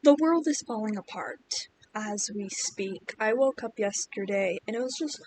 The world is falling apart as we speak. I woke up yesterday and it was just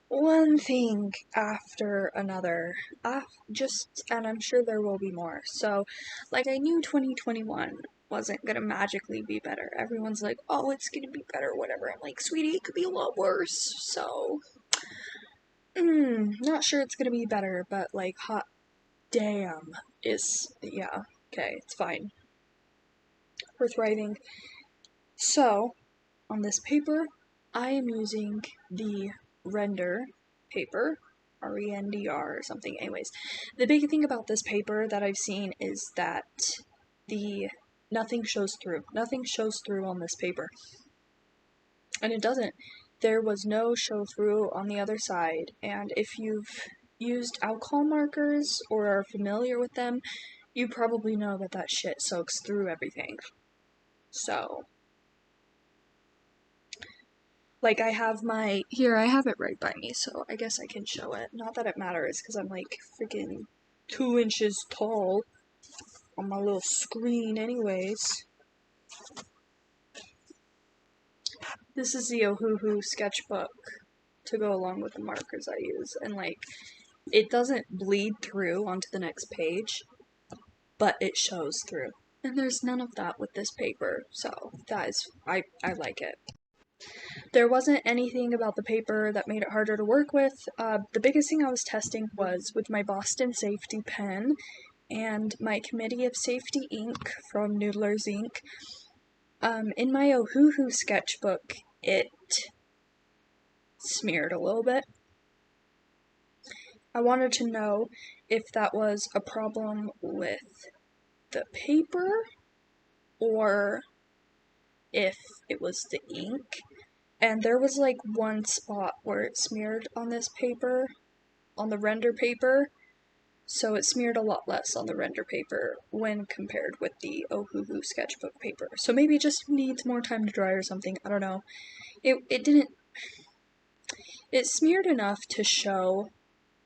one thing after another. And I'm sure there will be more. So, like, I knew 2021 wasn't gonna magically be better. Everyone's like, oh, it's gonna be better, whatever. I'm like, sweetie, it could be a lot worse. So, not sure it's gonna be better, but like, hot damn yeah, okay, it's fine. We're thriving. So, on this paper, I am using the render paper, RENDR or something. Anyways, the big thing about this paper that I've seen is that nothing shows through. Nothing shows through on this paper. And it doesn't. There was no show through on the other side, and if you've used alcohol markers or are familiar with them, you probably know that that shit soaks through everything. So, like, I have I have it right by me, so I guess I can show it. Not that it matters, because I'm like freaking 2 inches tall on my little screen anyways. This is the Ohuhu sketchbook to go along with the markers I use, and like, it doesn't bleed through onto the next page, but it shows through. And there's none of that with this paper, so that is, I like it. There wasn't anything about the paper that made it harder to work with. The biggest thing I was testing was with my Boston Safety pen and my Committee of Safety ink from Noodler's Ink. In my Ohuhu sketchbook, it smeared a little bit. I wanted to know if that was a problem with the paper or if it was the ink. And there was like one spot where it smeared on this paper, on the render paper, so it smeared a lot less on the render paper when compared with the Ohuhu sketchbook paper. So maybe it just needs more time to dry or something, I don't know. It smeared enough to show,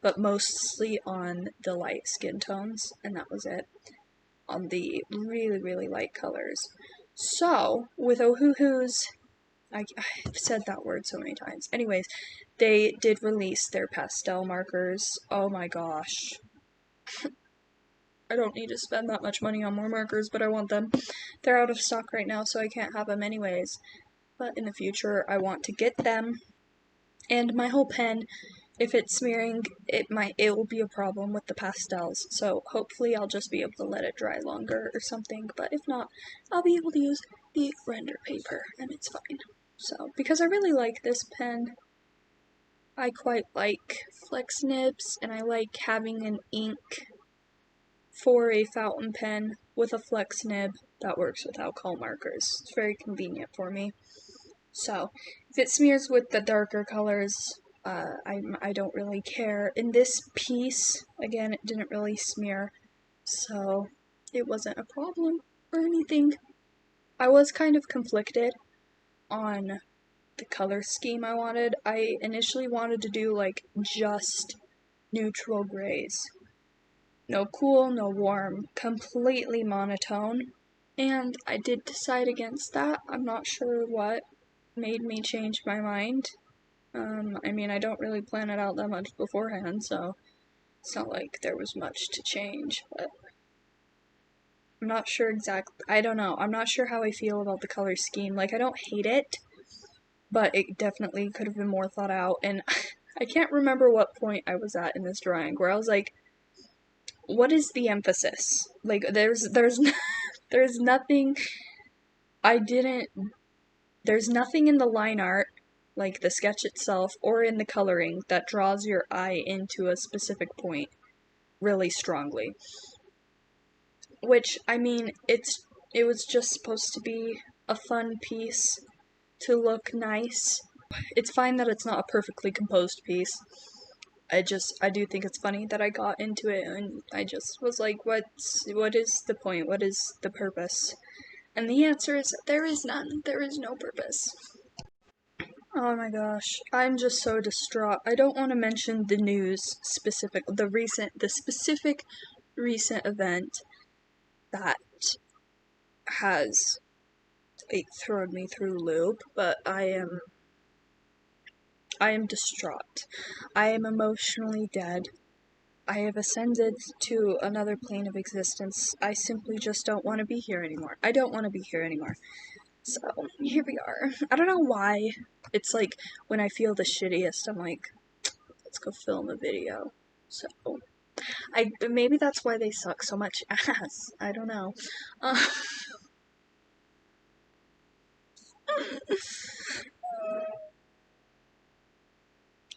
but mostly on the light skin tones, and that was it. On the really, really light colors. So, with Ohuhu's, I've said that word so many times. Anyways, they did release their pastel markers. Oh my gosh. I don't need to spend that much money on more markers, but I want them. They're out of stock right now, so I can't have them anyways. But in the future, I want to get them. And my whole pen, if it's smearing, it will be a problem with the pastels. So hopefully I'll just be able to let it dry longer or something. But if not, I'll be able to use the render paper, and it's fine. So, because I really like this pen, I quite like flex nibs, and I like having an ink for a fountain pen with a flex nib that works with alcohol markers. It's very convenient for me. So, if it smears with the darker colors, I don't really care. In this piece, again, it didn't really smear, so it wasn't a problem or anything. I was kind of conflicted on the color scheme I wanted. I initially wanted to do like just neutral grays. No cool, no warm, completely monotone. And I did decide against that. I'm not sure what made me change my mind. I mean, I don't really plan it out that much beforehand, so it's not like there was much to change, but I'm not sure I don't know. I'm not sure how I feel about the color scheme. Like, I don't hate it, but it definitely could have been more thought out, and I can't remember what point I was at in this drawing where I was like, what is the emphasis? Like, there's nothing, there's nothing in the line art, like the sketch itself, or in the coloring that draws your eye into a specific point really strongly. Which, I mean, it was just supposed to be a fun piece to look nice. It's fine that it's not a perfectly composed piece. I do think it's funny that I got into it, and I just was like, what is the point? What is the purpose? And the answer is, there is none. There is no purpose. Oh my gosh, I'm just so distraught. I don't want to mention the news the specific recent event that has it thrown me through loop, but I am distraught. I am emotionally dead. I have ascended to another plane of existence. I simply just don't want to be here anymore. I don't want to be here anymore. So, here we are. I don't know why. It's like, when I feel the shittiest, I'm like, let's go film a video. So, maybe that's why they suck so much ass. I don't know.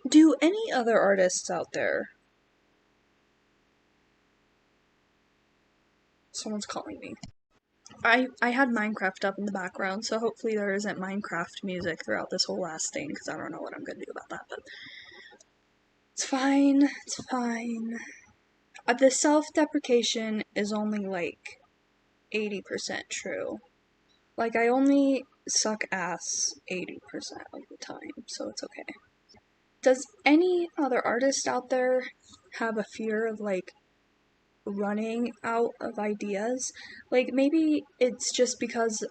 Do any other artists out there... Someone's calling me. I had Minecraft up in the background, so hopefully there isn't Minecraft music throughout this whole last thing, because I don't know what I'm gonna do about that, but... It's fine, it's fine. The self-deprecation is only, like, 80% true. Like, I only suck ass 80% of the time, so it's okay. Does any other artist out there have a fear of, like, running out of ideas? Like, maybe it's just because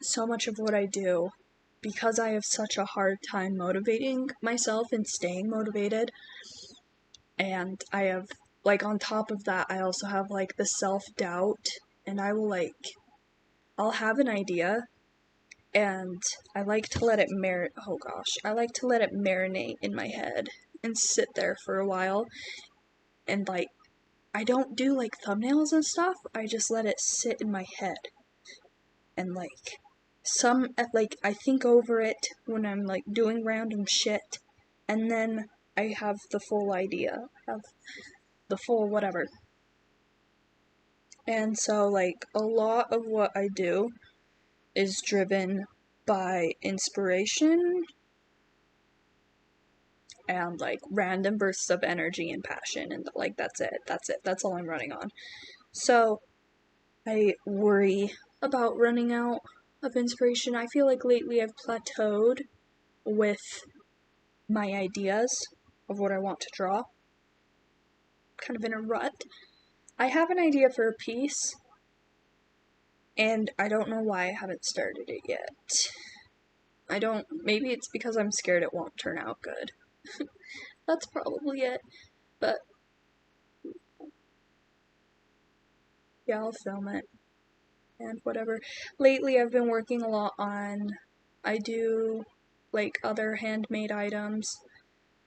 so much of what I do, because I have such a hard time motivating myself and staying motivated, and I have, like, on top of that, I also have, like, the self-doubt, and I'll have an idea, and I like to let it I like to let it marinate in my head, and sit there for a while, and, like, I don't do, like, thumbnails and stuff, I just let it sit in my head, and, like, I think over it when I'm, like, doing random shit, and then I have the full idea, have the full whatever. And so, like, a lot of what I do is driven by inspiration and, like, random bursts of energy and passion, and, like, that's it, that's all I'm running on. So, I worry about running out of inspiration. I feel like lately I've plateaued with my ideas of what I want to draw. Kind of in a rut. I have an idea for a piece, and I don't know why I haven't started it yet. Maybe it's because I'm scared it won't turn out good. That's probably it, but yeah, I'll film it, and whatever. Lately I've been working a lot on, I do, like, other handmade items,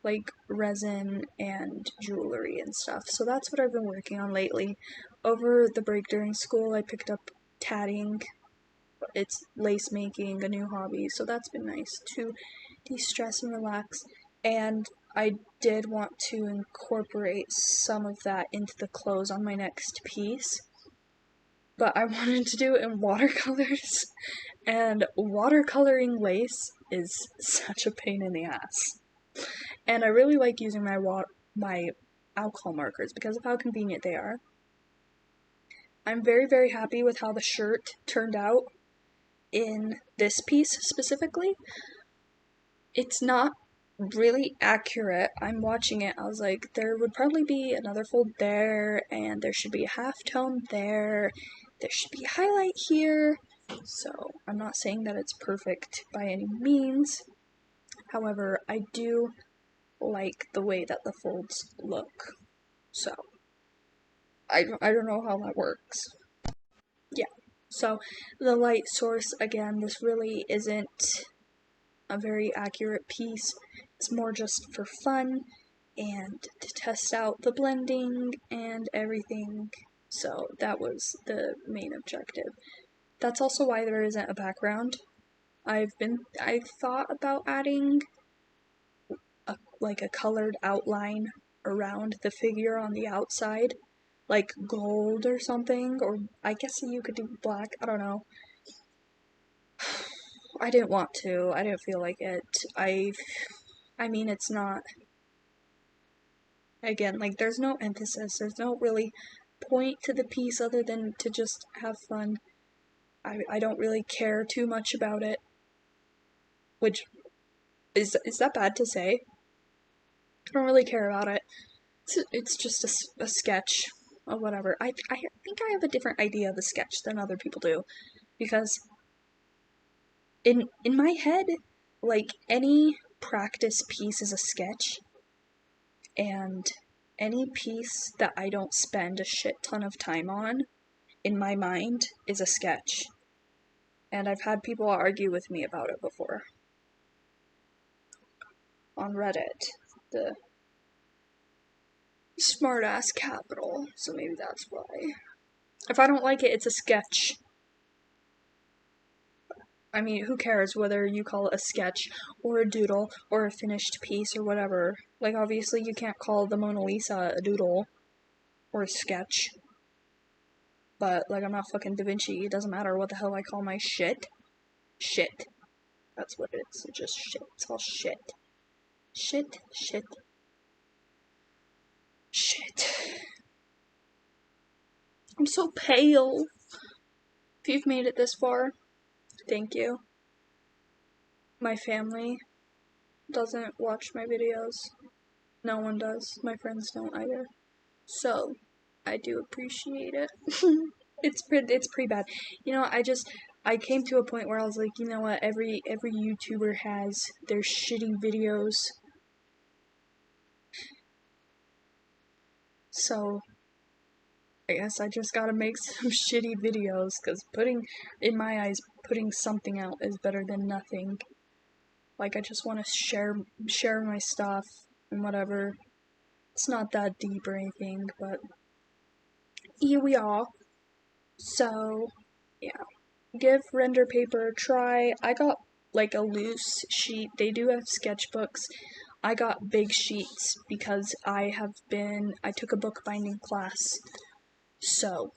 like resin and jewelry and stuff, so that's what I've been working on lately. Over the break during school, I picked up tatting. It's lace making, a new hobby, so that's been nice to de-stress and relax. And I did want to incorporate some of that into the clothes on my next piece, but I wanted to do it in watercolors, and watercoloring lace is such a pain in the ass. And I really like using my alcohol markers because of how convenient they are. I'm very, very happy with how the shirt turned out in this piece specifically. It's not really accurate. I'm watching it, I was like, there would probably be another fold there, and there should be a half tone there, there should be a highlight here. So I'm not saying that it's perfect by any means. However, I do like the way that the folds look. So I don't know how that works. Yeah. So the light source, again, this really isn't a very accurate piece. It's more just for fun and to test out the blending and everything. So that was the main objective. That's also why there isn't a background. I thought about adding a colored outline around the figure on the outside, like gold or something, or I guess you could do black, I don't know. I didn't want to, I didn't feel like it. I mean, it's not, again, like, there's no emphasis, there's no really point to the piece other than to just have fun. I don't really care too much about it, which, is that bad to say? I don't really care about it. It's just a sketch or whatever. I think I have a different idea of a sketch than other people do, because in my head, like, any practice piece is a sketch, and any piece that I don't spend a shit ton of time on, in my mind, is a sketch. And I've had people argue with me about it before. On Reddit, the smartass capital, so maybe that's why. If I don't like it, it's a sketch. I mean, who cares whether you call it a sketch, or a doodle, or a finished piece, or whatever. Like, obviously you can't call the Mona Lisa a doodle, or a sketch. But, like, I'm not fucking Da Vinci, it doesn't matter what the hell I call my shit. Shit. That's what it is, it's just shit. It's all shit. Shit, shit. Shit. I'm so pale. If you've made it this far, thank you. My family doesn't watch my videos. No one does. My friends don't either. So, I do appreciate it. It's pretty bad. You know, I came to a point where I was like, you know what, every YouTuber has their shitty videos. So, I guess I just gotta make some shitty videos, because in my eyes, putting something out is better than nothing. Like, I just want to share my stuff and whatever. It's not that deep or anything, but here we are. So, yeah. Give render paper a try. I got, like, a loose sheet. They do have sketchbooks. I got big sheets because I took a bookbinding class. So,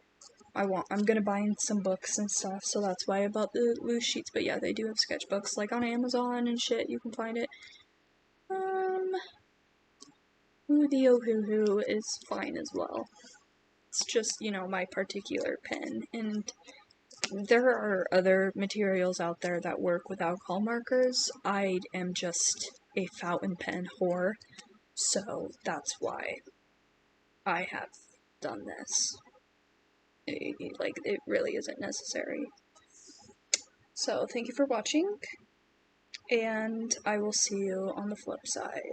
I'm gonna bind some books and stuff, so that's why I bought the loose sheets. But yeah, they do have sketchbooks, like, on Amazon and shit. You can find it. Hoo is fine as well. It's just, you know, my particular pen, and there are other materials out there that work with alcohol markers. I am just a fountain pen whore, so that's why I have done this. It really isn't necessary. So, thank you for watching, and I will see you on the flip side.